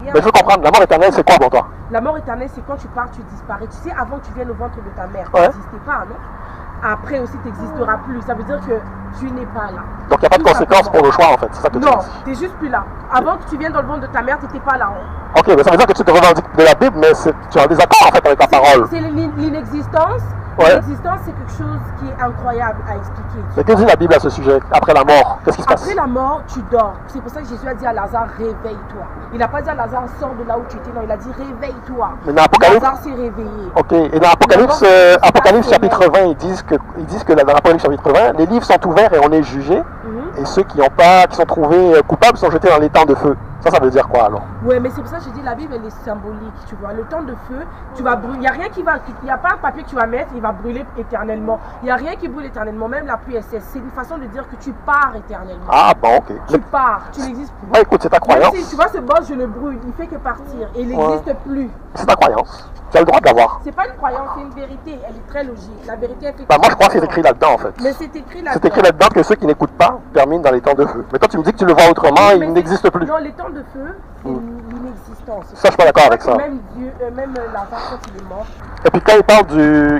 Mais je veux comprendre, la mort éternelle, c'est quoi pour toi? La mort éternelle, c'est quand tu pars, tu disparais. Tu sais, avant que tu viennes au ventre de ta mère, tu Ouais. n'existais pas, non? Après aussi, tu n'existeras plus. Ça veut dire que tu n'es pas là. Donc il n'y a pas de Tout conséquences simplement. pour le choix en fait, c'est ça que tu Non, dis. tu n'es juste plus là. Avant que tu viennes dans le ventre de ta mère, tu n'étais pas là. Ok, mais ça veut dire que tu te revendiques de la Bible, mais tu es en désaccord en fait avec la parole. C'est l'inexistence. Ouais. L'existence, c'est quelque chose qui est incroyable à expliquer. Mais que dit la Bible à ce sujet? Après la mort, qu'est-ce qui se passe? Après la mort, tu dors. C'est pour ça que Jésus a dit à Lazare, réveille-toi. Il n'a pas dit à Lazare, sors de là où tu étais. Non, il a dit, réveille-toi. Mais dans Apocalypse, Lazare s'est réveillé. ok, et dans Apocalypse, Apocalypse chapitre 20, ils disent que dans Apocalypse chapitre 20, les livres sont ouverts et on est jugé, et ceux qui sont trouvés coupables sont jetés dans les temps de feu. Ça veut dire quoi alors? Ouais, mais c'est pour ça que je dis la Bible elle est symbolique, tu vois. Le temps de feu, tu vas brûler. Il n'y a rien qui va, il n'y a pas un papier que tu vas mettre, il va brûler éternellement. Il n'y a rien qui brûle éternellement, même la pluie cesse. C'est une façon de dire que tu pars éternellement. Ah bon, ok. Tu pars, tu n'existes plus. Bah écoute, c'est ta Même croyance. si tu vois ce boss, je le brûle, il fait que partir et il n'existe plus. C'est ta croyance. Tu as le droit de l'avoir. C'est pas une croyance, c'est une vérité. Elle est très logique. La vérité, elle fait. Bah moi je crois que c'est écrit là-dedans en fait. Mais c'est écrit là-dedans. C'est écrit là-dedans que ceux qui n'écoutent pas terminent dans les temps de feu. Mais toi tu me dis que tu le vois autrement, il n'existe plus. Non, les temps de feu, c'est l'inexistence. Ça, je suis pas d'accord avec ça. Même Dieu, même Lazare, quand il est mort. Et puis quand il parle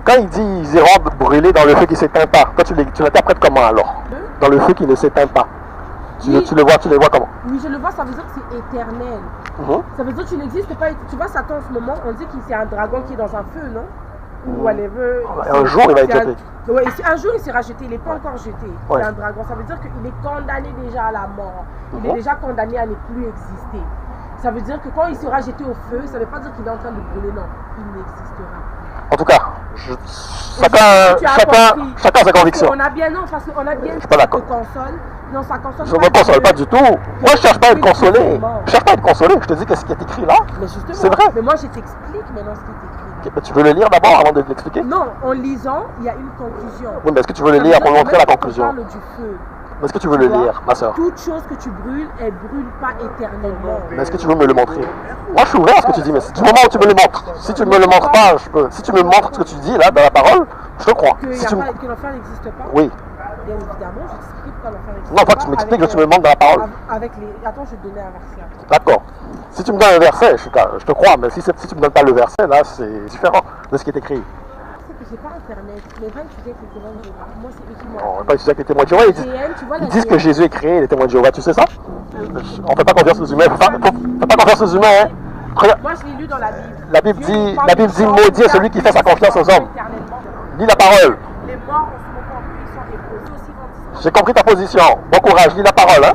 quand il dit ils iront brûler dans le feu qui s'éteint pas, toi tu l'interprètes comment alors? Dans le feu qui ne s'éteint pas. Tu le vois comment? Oui, je le vois, ça veut dire que c'est éternel. Ça veut dire que tu n'existes pas. Tu vois, Satan en ce moment, on dit qu'il c'est un dragon qui est dans un feu, non? Ou whatever. Un jour il va être jeté. Oui, un jour il sera jeté, il n'est pas encore jeté. Ouais. C'est un dragon. Ça veut dire qu'il est condamné déjà à la mort. Il est déjà condamné à ne plus exister. Ça veut dire que quand il sera jeté au feu, ça ne veut pas dire qu'il est en train de brûler, non. Il n'existera pas. En tout cas, chacun a sa conviction. On a bien, non, parce qu'on a bien Je suis pas d'accord. console. Non, ça console Je ne pas. me console pas du tout. Moi je cherche pas à être consolé. Je cherche pas à être consolé. Je te dis que ce qui est écrit là, Mais justement, c'est vrai. Mais moi je t'explique maintenant ce qui est écrit. Ok, mais tu veux le lire d'abord avant de l'expliquer? Non, en lisant, il y a une conclusion. Oui, mais est-ce que tu veux le lire pour montrer la conclusion? On parle du feu. Mais est-ce que tu veux le lire, ma soeur? Toute chose que tu brûles, elle brûle pas éternellement. Mais est-ce que tu veux me le montrer? Moi je suis ouvert à ce que tu dis, mais du moment où tu me le montres. Si tu me le montres pas, je peux. Si tu me montres ce que tu dis là, dans la parole, je te crois. Que, Si tu me... que l'enfer n'existe pas? Oui. Bien évidemment, je t'explique pourquoi l'enfer n'existe pas. Non, toi tu m'expliques que tu me montres dans la parole. Avec les... Attends, je vais te donner un verset. D'accord. Si tu me donnes un verset, je te crois, mais si tu me donnes pas le verset, là c'est différent de ce qui est écrit. J'ai pas internet, mais va étudier avec les témoins de Jéhovah. Moi, c'est eux qui m'ont. On va pas utiliser avec les témoins de Jéhovah, ils disent que Jésus est créé, les témoins de Jéhovah, tu sais ça? On fait pas confiance aux humains, fais pas confiance aux humains, hein? Moi, je l'ai lu dans la Bible. La Bible dit maudit est celui qui fait sa confiance aux hommes. Lis la parole. Les morts en ce moment, ils sont reposés aussi. J'ai compris ta position. Bon courage, lis la parole, hein?